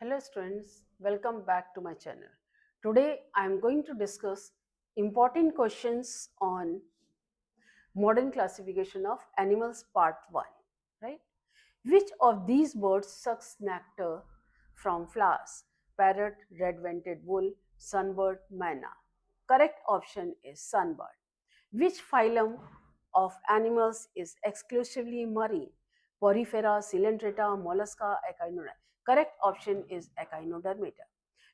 Hello students, welcome back to my channel. Today I am going to discuss important questions on modern classification of animals part 1, right? Which of these birds sucks nectar from flowers? Parrot, red-vented wool, sunbird, myna. Correct option is sunbird. Which phylum of animals is exclusively marine? Porifera, Coelenterata, Mollusca, Echinodermata. Correct option is Echinodermata.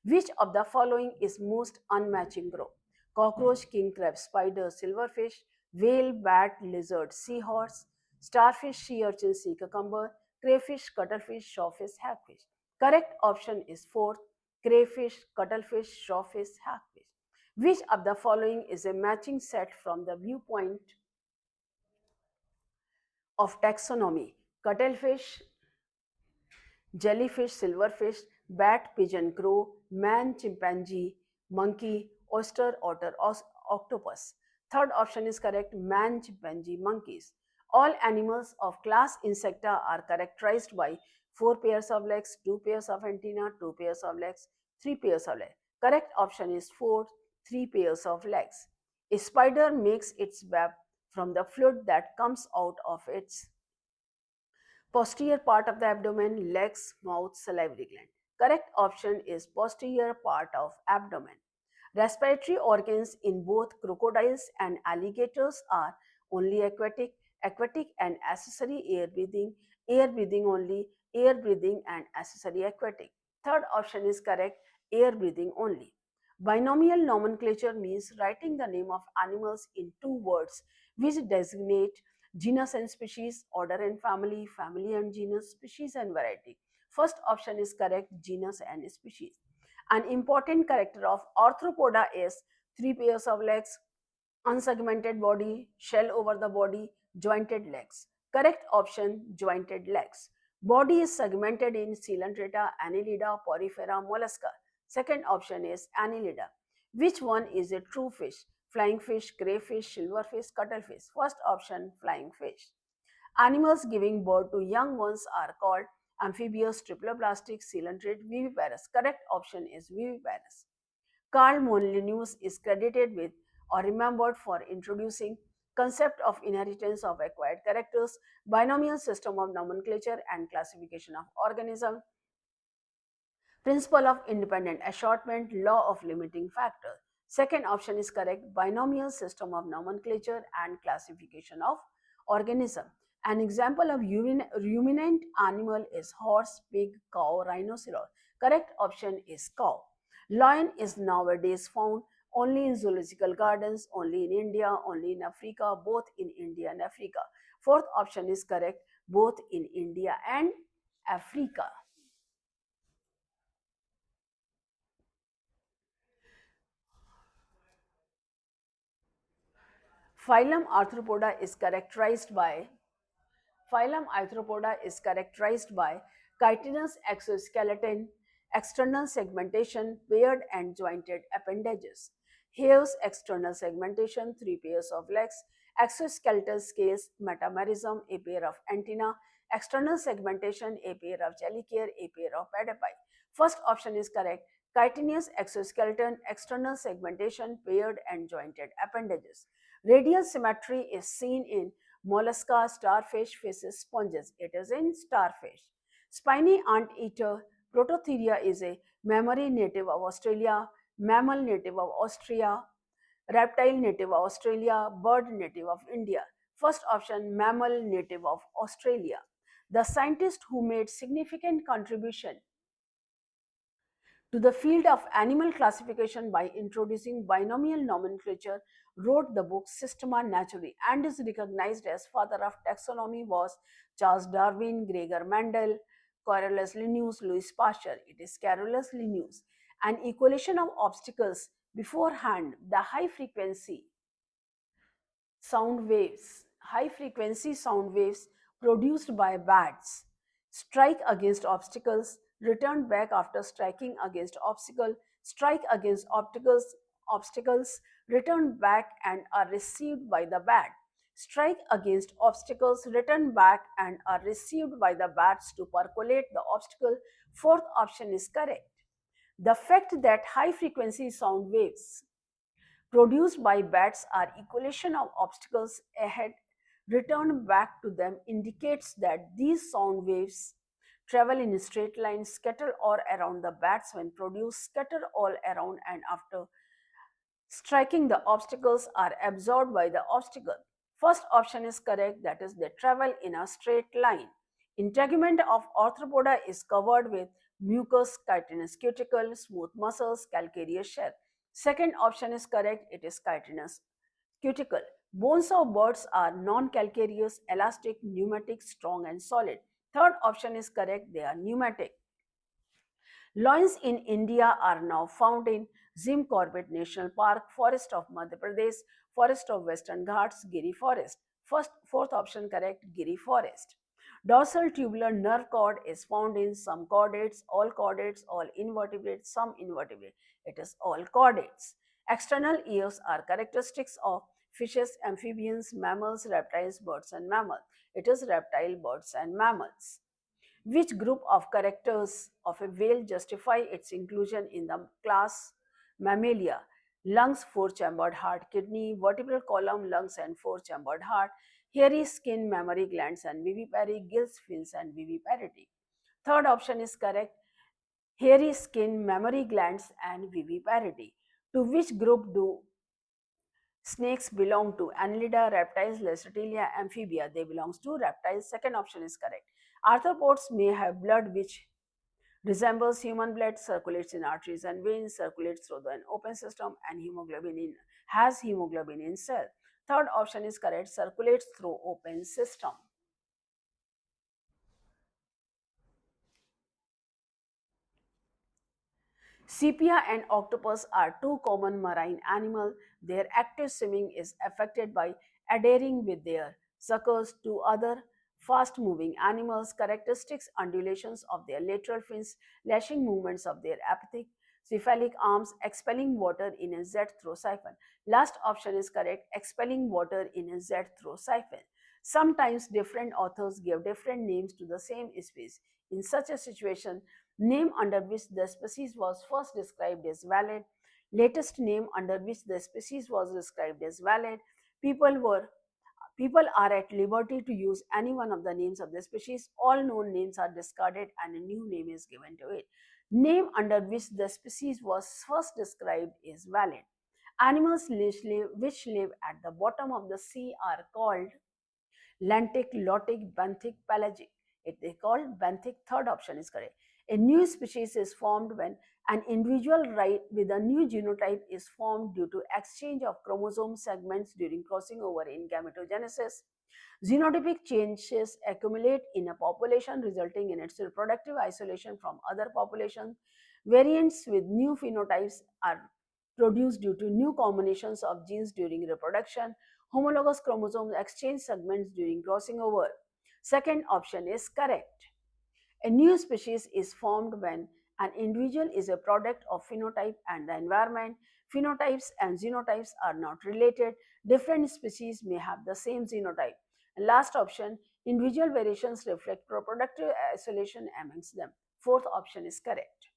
Which of the following is most unmatching group? Cockroach, king crab, spider, silverfish, whale, bat, lizard, seahorse, starfish, sea urchin, sea cucumber, crayfish, cuttlefish, shawfish, hagfish. Correct option is fourth, crayfish, cuttlefish, shawfish, hagfish. Which of the following is a matching set from the viewpoint of taxonomy? Cuttlefish, jellyfish, silverfish, bat, pigeon, crow, man, chimpanzee, monkey, oyster, otter, octopus. Third option is correct, man, chimpanzee, monkeys. All animals of class Insecta are characterized by 4 pairs of legs, 2 pairs of antennae, 2 pairs of legs, 3 pairs of legs. Correct option is 4, 3 pairs of legs. A spider makes its web from the fluid that comes out of its posterior part of the abdomen, legs, mouth, salivary gland. Correct option is posterior part of abdomen. Respiratory organs in both crocodiles and alligators are only aquatic, aquatic and accessory air breathing only, air breathing and accessory aquatic. Third option is correct, air breathing only. Binomial nomenclature means writing the name of animals in two words which designate genus and species, order and family, family and genus, species and variety. First option is correct, genus and species. An important character of arthropoda is 3 pairs of legs, unsegmented body, shell over the body, jointed legs. Correct option, jointed legs. Body is segmented in Coelenterata, Annelida, Porifera, Mollusca. Second option is Annelida. Which one is a true fish? Flying fish, crayfish, silverfish, cuttlefish. First option, flying fish. Animals giving birth to young ones are called amphibious, triploblastic, coelenterate, viviparous. Correct option is viviparous. Carl Linnaeus is credited with or remembered for introducing concept of inheritance of acquired characters, binomial system of nomenclature and classification of organism, principle of independent assortment, law of limiting factor. Second option is correct, binomial system of nomenclature and classification of organism. An example of ruminant animal is horse, pig, cow, rhinoceros. Correct option is cow. Lion is nowadays found only in zoological gardens, only in India, only in Africa, both in India and Africa. Fourth option is correct, both in India and Africa. Phylum Arthropoda is characterized by Phylum Arthropoda is characterized by chitinous exoskeleton, external segmentation, paired and jointed appendages. Hare's external segmentation, 3 pairs of legs, exoskeletal scales, metamerism, a pair of antennae, external segmentation, a pair of chelicere, a pair of pedipalpi. First option is correct. Chitinous exoskeleton, external segmentation, paired and jointed appendages. Radial symmetry is seen in mollusca, starfish, fishes, sponges. It is in starfish. Spiny anteater Prototheria is a mammary native of Australia, mammal native of Austria, reptile native of Australia, bird native of India. First option, mammal native of Australia. The scientist who made significant contribution to the field of animal classification by introducing binomial nomenclature, wrote the book Systema Naturae and is recognized as father of taxonomy was Charles Darwin, Gregor Mendel, Carolus Linnaeus, Louis Pasteur. It is Carolus Linnaeus. An equation of obstacles beforehand, the high frequency sound waves produced by bats strike against obstacles, return back after striking against obstacle, strike against obstacles, return back and are received by the bat. Strike against obstacles, return back and are received by the bats to percolate the obstacle, Fourth option is correct. The fact that high frequency sound waves produced by bats are equation of obstacles ahead returned back to them indicates that these sound waves travel in straight lines, scatter all around the bats when produced, scatter all around and after striking the obstacles are absorbed by the obstacle. First option is correct, that is, they travel in a straight line. Integument of arthropoda is covered with mucus, chitinous cuticle, smooth muscles, calcareous shell. Second option is correct, it is chitinous cuticle. Bones of birds are non-calcareous, elastic, pneumatic, strong and solid. Third option is correct, they are pneumatic. Lions in India are now found in Jim Corbett National Park, Forest of Madhya Pradesh, Forest of Western Ghats, Giri Forest. Fourth option correct, Giri Forest. Dorsal tubular nerve cord is found in some chordates, all invertebrates, some invertebrates. It is all chordates. External ears are characteristics of fishes, amphibians, mammals, reptiles, birds, and mammals. It is reptile, birds, and mammals. Which group of characters of a whale justify its inclusion in the class Mammalia? Lungs, four-chambered heart, kidney, vertebral column, lungs and four-chambered heart, hairy skin, mammary glands and vivipary, gills, fins and viviparity. Third option is correct. Hairy skin, mammary glands and viviparity. To which group do snakes belong to? Annelida, reptiles, Lacertilia, amphibia. They belong to reptiles. Second option is correct. Arthropods may have blood which resembles human blood, circulates in arteries and veins, circulates through an open system, and has hemoglobin in cell. Third option is correct. Circulates through open system. Sepia and octopus are two common marine animals. Their active swimming is affected by adhering with their suckers to other fast moving animals. Characteristics undulations of their lateral fins, lashing movements of their apathic cephalic arms, expelling water in a Z through siphon. Last option is correct, expelling water in a Z through siphon. Sometimes different authors give different names to the same species. In such a situation, name under which the species was first described is valid. Latest name under which the species was described is valid. People were People are at liberty to use any one of the names of the species. All known names are discarded and a new name is given to it. Name under which the species was first described is valid. Animals which live at the bottom of the sea are called lentic, lotic, benthic, pelagic. It is called benthic. Third option is correct. A new species is formed when an individual right with a new genotype is formed due to exchange of chromosome segments during crossing over in gametogenesis. Genotypic changes accumulate in a population, resulting in its reproductive isolation from other populations. Variants with new phenotypes are produced due to new combinations of genes during reproduction. Homologous chromosomes exchange segments during crossing over. Second option is correct. A new species is formed when an individual is a product of phenotype and the environment. Phenotypes and genotypes are not related. Different species may have the same genotype. And last option, individual variations reflect reproductive isolation amongst them. Fourth option is correct.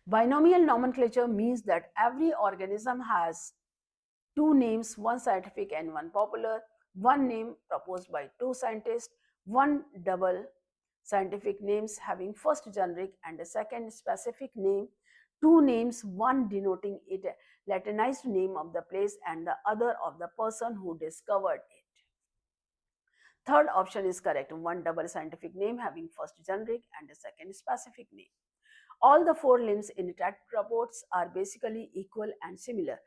Binomial nomenclature means that every organism has two names, one scientific and one popular, one name proposed by two scientists, one double scientific names having first generic and a second specific name, two names, one denoting it Latinized name of the place and the other of the person who discovered it. Third option is correct, one double scientific name having first generic and a second specific name. All the four limbs in tetrapods are basically equal and similar.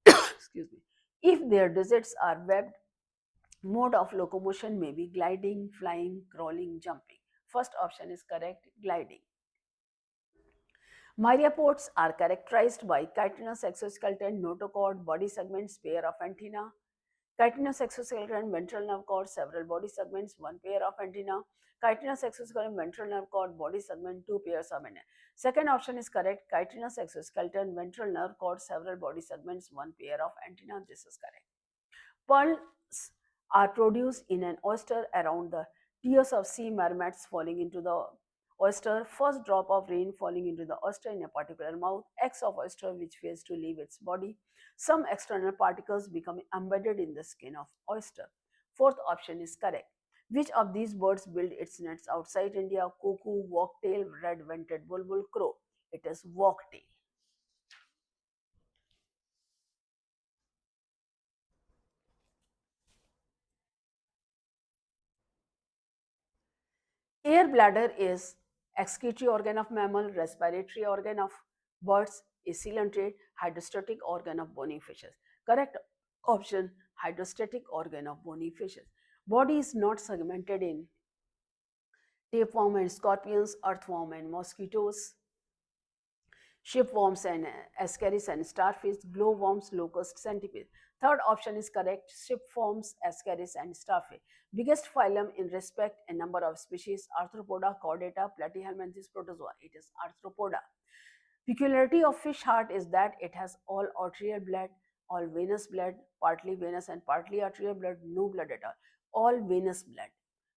Excuse me. If their digits are webbed, mode of locomotion may be gliding, flying, crawling, jumping. First option is correct, gliding. Myriapods are characterized by chitinous exoskeleton, notochord, body segments, pair of antenna, chitinous exoskeleton, ventral nerve cord, several body segments, one pair of antenna, chitinous exoskeleton, ventral nerve cord, body segment, two pairs of antenna. Second option is correct, chitinous exoskeleton, ventral nerve cord, several body segments, one pair of antenna. This is correct. Pearls are produced in an oyster around the tears of sea mermaids falling into the Oyster, first drop of rain falling into the oyster in a particular mouth. Eggs of oyster which fails to leave its body. Some external particles become embedded in the skin of oyster. Fourth option is correct. Which of these birds build its nests outside India? Cuckoo, wagtail, red-vented bulbul, crow. It is wagtail. Air bladder is excretory organ of mammal, respiratory organ of birds, is coelenterate, hydrostatic organ of bony fishes. Correct option, hydrostatic organ of bony fishes. Body is not segmented in tapeworm and scorpions, earthworm and mosquitoes, shipworms and ascaris and starfish, glowworms, locust, centipede. Third option is correct, shipworms, ascaris and starfish. Biggest phylum in respect and number of species, Arthropoda, Chordata, Platyhelminthes, Protozoa. It is Arthropoda. Peculiarity of fish heart is that it has all arterial blood, all venous blood, partly venous and partly arterial blood, no blood at all venous blood.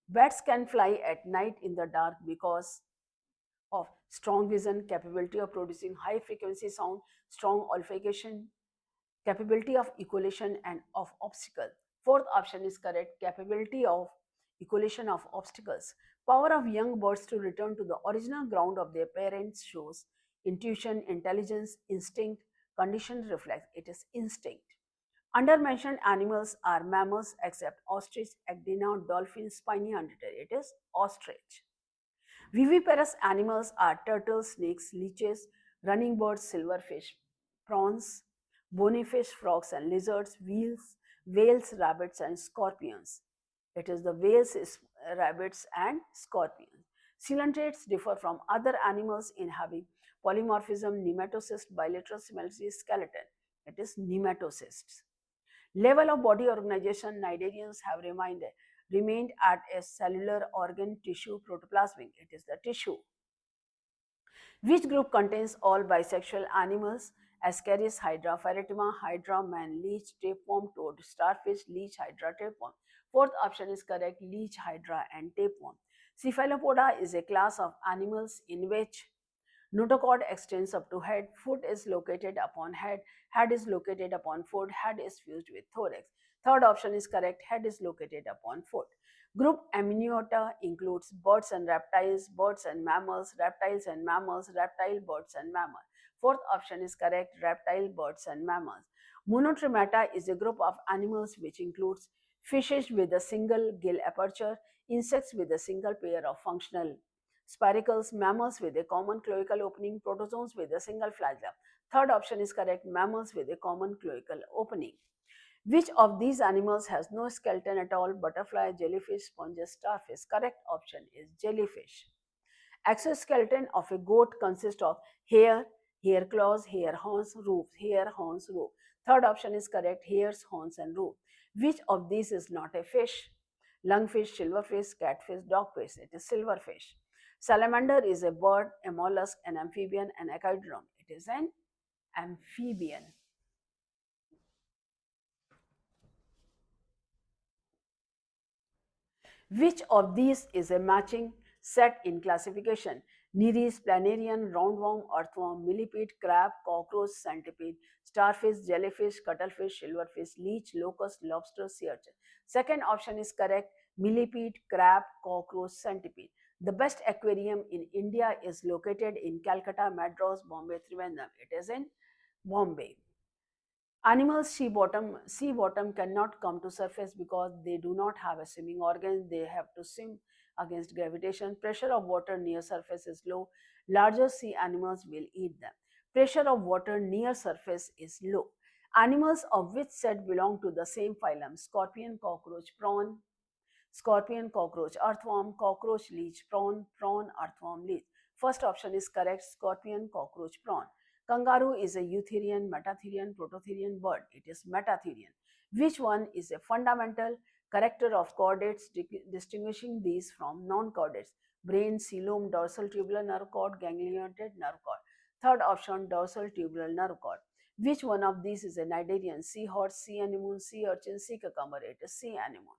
Bats can fly at night in the dark because of strong vision, capability of producing high frequency sound, strong olfaction, capability of echolation and of obstacle. Fourth option is correct, capability of echolation of obstacles. Power of young birds to return to the original ground of their parents shows intuition, intelligence, instinct, conditioned reflex. It is instinct. Under mentioned animals are mammals except ostrich, ecdina, dolphin, spiny undertail. It is ostrich. Viviparous animals are turtles, snakes, leeches, running birds, silverfish, prawns, bony fish, frogs and lizards, whales, rabbits and scorpions. It is the whales, rabbits and scorpions. Coelentrates differ from other animals in having polymorphism, nematocyst, bilateral symmetry, skeleton. It is nematocysts. Level of body organization, cnidarians have remained at a cellular organ tissue protoplasmic. It is the tissue. Which group contains all bisexual animals? Ascaris, Hydra, Pheretima, Hydra, man, leech, tapeworm, toad, starfish, leech, Hydra, tapeworm. Fourth option is correct, leech, Hydra and tapeworm. Cephalopoda is a class of animals in which notochord extends up to head, foot is located upon head is located upon foot, head is fused with thorax. Third option is correct, head is located upon foot. Group Amniota includes birds and reptiles, birds and mammals, reptiles and mammals, reptile, birds and mammals. Fourth option is correct, reptile, birds and mammals. Monotremata is a group of animals which includes fishes with a single gill aperture, insects with a single pair of functional spiracles, mammals with a common cloacal opening, protozoans with a single flagella. Third option is correct, mammals with a common cloacal opening. Which of these animals has no skeleton at all? Butterfly, jellyfish, sponges, starfish. Correct option is jellyfish. Exoskeleton of a goat consists of hair claws, hair horns, roof, hair horns, roof. Third option is correct, hairs, horns and roof. Which of these is not a fish? Lungfish, silverfish, catfish, dogfish. It is silverfish. Salamander is a bird, a mollusk, an amphibian, an echidron. It is an amphibian. Which of these is a matching set in classification? Nereis, planarian, roundworm, earthworm, millipede, crab, cockroach, centipede, starfish, jellyfish, cuttlefish, silverfish, leech, locust, lobster, sea urchin. Second option is correct, millipede, crab, cockroach, centipede. The best aquarium in India is located in Calcutta, Madras, Bombay, Trivandrum. It is in Bombay. Animals sea bottom cannot come to surface because they do not have a swimming organ. They have to swim against gravitation. Pressure of water near surface is low. Larger sea animals will eat them. Pressure of water near surface is low. Animals of which set belong to the same phylum? Scorpion, cockroach, prawn, scorpion, cockroach, earthworm, cockroach, leech, prawn, earthworm, leech. First option is correct, scorpion, cockroach, prawn. Kangaroo is a eutherian, metatherian, prototherian bird. It is metatherian. Which one is a fundamental character of chordates distinguishing these from non-chordates? Brain, coelom, dorsal tubular nerve cord, ganglionated nerve cord. Third option, dorsal tubular nerve cord. Which one of these is a cnidarian? Seahorse, sea anemone, sea urchin, sea cucumber. It is sea anemone.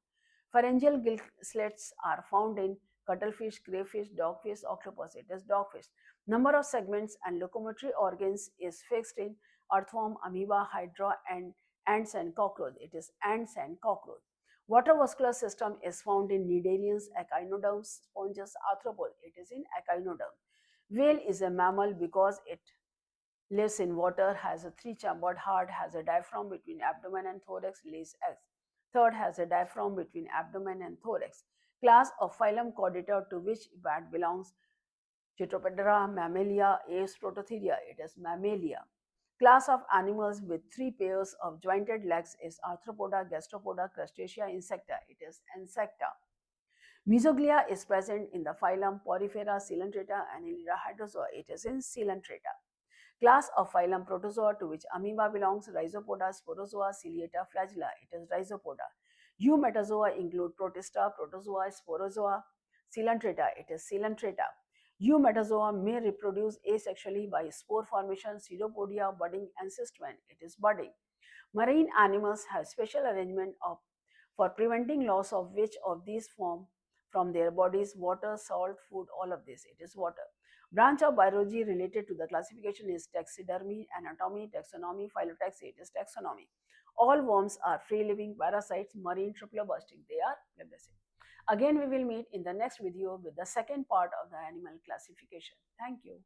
Pharyngeal gill slits are found in cuttlefish, crayfish, dogfish, octopus. It is dogfish. Number of segments and locomotory organs is fixed in earthworm, amoeba, hydra, and ants and cockroach. It is ants and cockroach. Water vascular system is found in cnidarians, echinoderms, sponges, arthropod. It is in echinoderm. Whale is a mammal because it lives in water, has a three-chambered heart, has a diaphragm between abdomen and thorax, lays eggs. Third, has a diaphragm between abdomen and thorax. Class of phylum Chordata to which bat belongs: Pteropodera, Mammalia, Aves, Prototheria. It is Mammalia. Class of animals with three pairs of jointed legs is Arthropoda, Gastropoda, Crustacea, Insecta. It is Insecta. Mesoglia is present in the phylum Porifera, Coelenterata, Annelida, Hydrozoa. It is in Coelenterata. Class of phylum Protozoa to which amoeba belongs: Rhizopoda, Sporozoa, Ciliata, Flagella. It is Rhizopoda. Eumetazoa include Protista, Protozoa, Sporozoa, Coelenterata. It is Coelenterata. Eumetazoa may reproduce asexually by spore formation, pseudopodia, budding, and cystogen. It is budding. Marine animals have special arrangement for preventing loss of which of these form from their bodies: water, salt, food, all of this. It is water. Branch of biology related to the classification is taxidermy, anatomy, taxonomy, phyllotaxy. It is taxonomy. All worms are free-living parasites, marine triploblastic. They are plebiscite. Again, we will meet in the next video with the second part of the animal classification. Thank you.